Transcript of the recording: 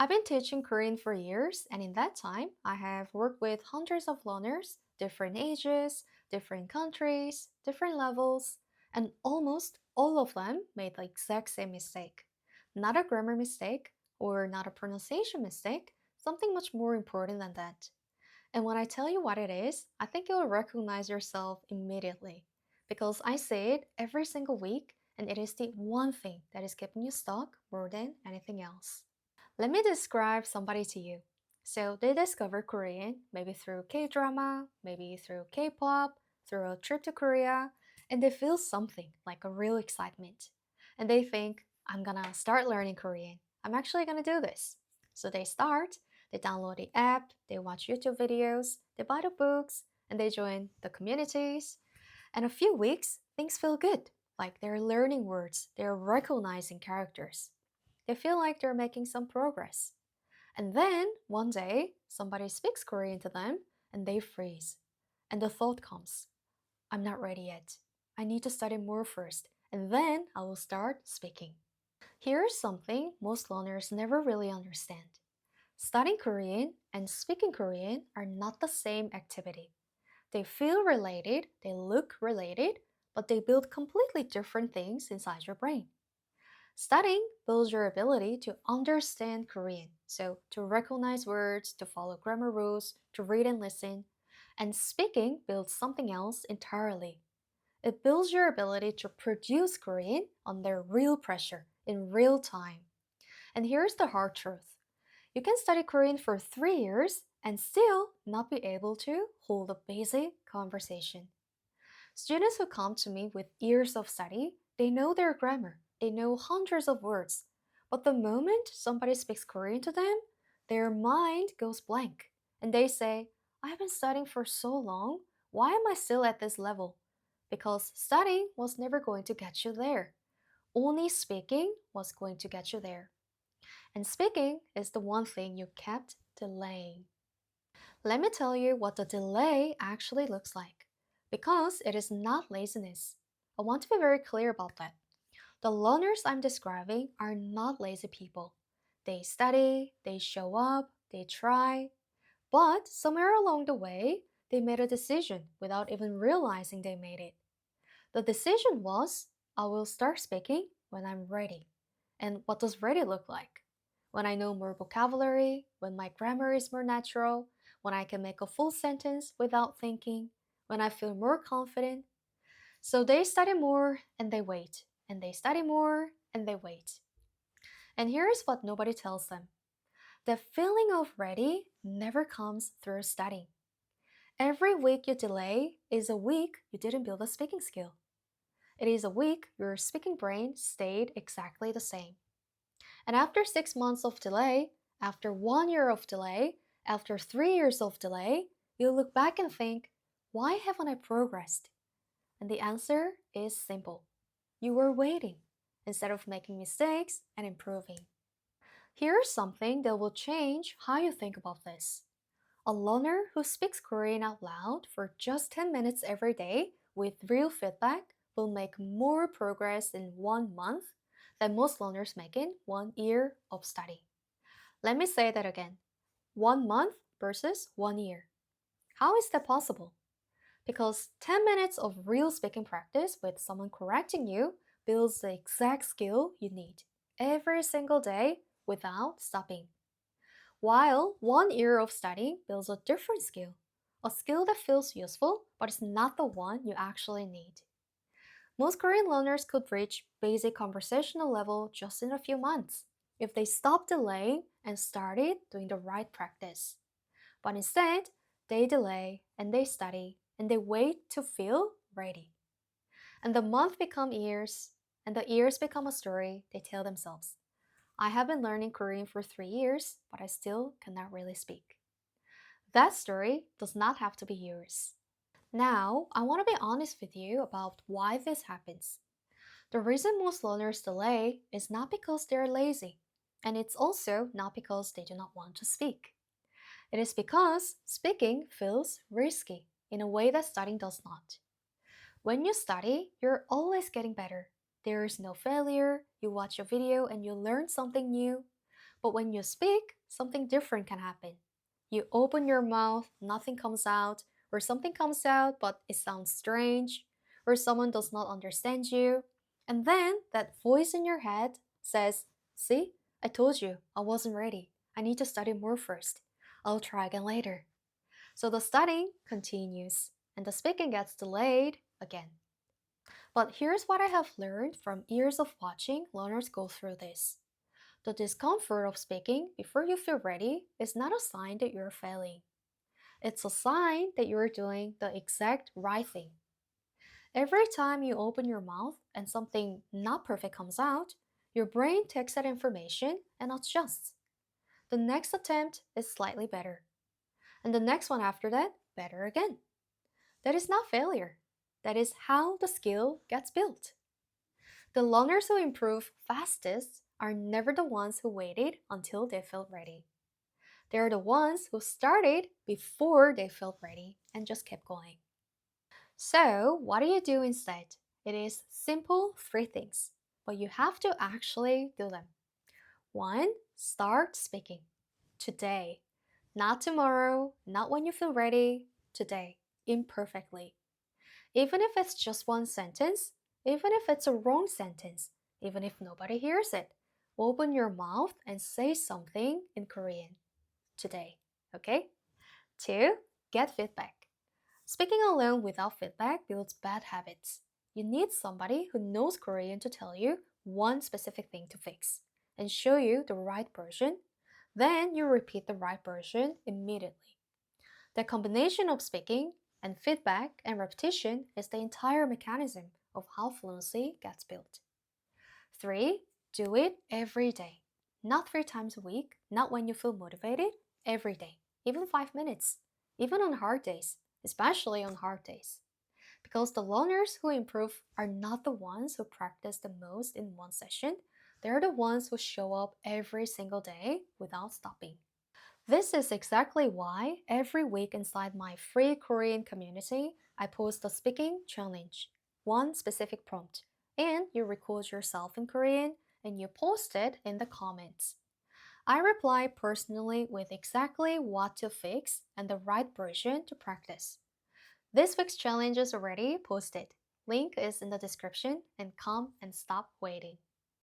I've been teaching Korean for years, and in that time, I have worked with hundreds of learners, different ages, different countries, different levels, and almost all of them made the exact same mistake. Not a grammar mistake or not a pronunciation mistake, something much more important than that. And when I tell you what it is, I think you'll recognize yourself immediately because I say it every single week, and it is the one thing that is keeping you stuck more than anything else. Let me describe somebody to you. So they discover Korean, maybe through K-drama, maybe through K-pop, through a trip to Korea, and they feel something like a real excitement. And they think, I'm gonna start learning Korean. I'm actually gonna do this. So they start, they download the app, they watch YouTube videos, they buy the books, and they join the communities. And a few weeks, things feel good. Like they're learning words, they're recognizing characters. They feel like they're making some progress. And then, one day, somebody speaks Korean to them and they freeze. And the thought comes, I'm not ready yet. I need to study more first, and then I will start speaking. Here's something most learners never really understand. Studying Korean and speaking Korean are not the same activity. They feel related, they look related, but they build completely different things inside your brain. Studying builds your ability to understand Korean, so to recognize words, to follow grammar rules, to read and listen. And speaking builds something else entirely. It builds your ability to produce Korean under real pressure, in real time. And here's the hard truth. You can study Korean for 3 years and still not be able to hold a basic conversation. Students who come to me with years of study, they know their grammar, they know hundreds of words. But the moment somebody speaks Korean to them, their mind goes blank. And they say, I have been studying for so long, why am I still at this level? Because studying was never going to get you there. Only speaking was going to get you there. And speaking is the one thing you kept delaying. Let me tell you what the delay actually looks like. Because it is not laziness. I want to be very clear about that. The learners I'm describing are not lazy people. They study, they show up, they try, but somewhere along the way, they made a decision without even realizing they made it. The decision was, I will start speaking when I'm ready. And what does ready look like? When I know more vocabulary, when my grammar is more natural, when I can make a full sentence without thinking, when I feel more confident. So they study more and they wait, and they study more and they wait. And here's what nobody tells them. The feeling of ready never comes through studying. Every week you delay is a week you didn't build a speaking skill. It is a week your speaking brain stayed exactly the same. And after 6 months of delay, after 1 year of delay, after 3 years of delay, you look back and think, why haven't I progressed? And the answer is simple. You were waiting instead of making mistakes and improving. Here's something that will change how you think about this. A learner who speaks Korean out loud for just 10 minutes every day with real feedback will make more progress in 1 month than most learners make in 1 year of study. Let me say that again. 1 month versus 1 year. How is that possible? Because 10 minutes of real speaking practice with someone correcting you builds the exact skill you need every single day without stopping. While 1 year of studying builds a different skill, a skill that feels useful but is not the one you actually need. Most Korean learners could reach basic conversational level just in a few months if they stopped delaying and started doing the right practice. But instead, they delay and they study and they wait to feel ready. And the months become years, and the years become a story they tell themselves. I have been learning Korean for 3 years, but I still cannot really speak. That story does not have to be yours. Now, I want to be honest with you about why this happens. The reason most learners delay is not because they're lazy, and it's also not because they do not want to speak. It is because speaking feels risky in a way that studying does not. When you study, you're always getting better. There is no failure, you watch a video and you learn something new. But when you speak, something different can happen. You open your mouth, nothing comes out, or something comes out but it sounds strange, or someone does not understand you. And then that voice in your head says, "See, I told you I wasn't ready. I need to study more first. I'll try again later." So the studying continues, and the speaking gets delayed again. But here's what I have learned from years of watching learners go through this. The discomfort of speaking before you feel ready is not a sign that you're failing. It's a sign that you're doing the exact right thing. Every time you open your mouth and something not perfect comes out, your brain takes that information and adjusts. The next attempt is slightly better, and the next one after that, better again. That is not failure. That is how the skill gets built. The learners who improve fastest are never the ones who waited until they felt ready. They're the ones who started before they felt ready and just kept going. So, what do you do instead? It is simple three things, but you have to actually do them. One, start speaking. Today. Not tomorrow, not when you feel ready. Today. Imperfectly. Even if it's just one sentence, even if it's a wrong sentence, even if nobody hears it, open your mouth and say something in Korean today. Okay? Two, get feedback. Speaking alone without feedback builds bad habits. You need somebody who knows Korean to tell you one specific thing to fix and show you the right version. Then you repeat the right version immediately. The combination of speaking and feedback and repetition is the entire mechanism of how fluency gets built. 3. Do it every day. Not 3 times a week, not when you feel motivated, every day. Even 5 minutes. Even on hard days, especially on hard days. Because the learners who improve are not the ones who practice the most in one session, they're the ones who show up every single day without stopping. This is exactly why every week inside my free Korean community, I post a speaking challenge, one specific prompt, and you record yourself in Korean and you post it in the comments. I reply personally with exactly what to fix and the right version to practice. This week's challenge is already posted. Link is in the description and come and stop waiting.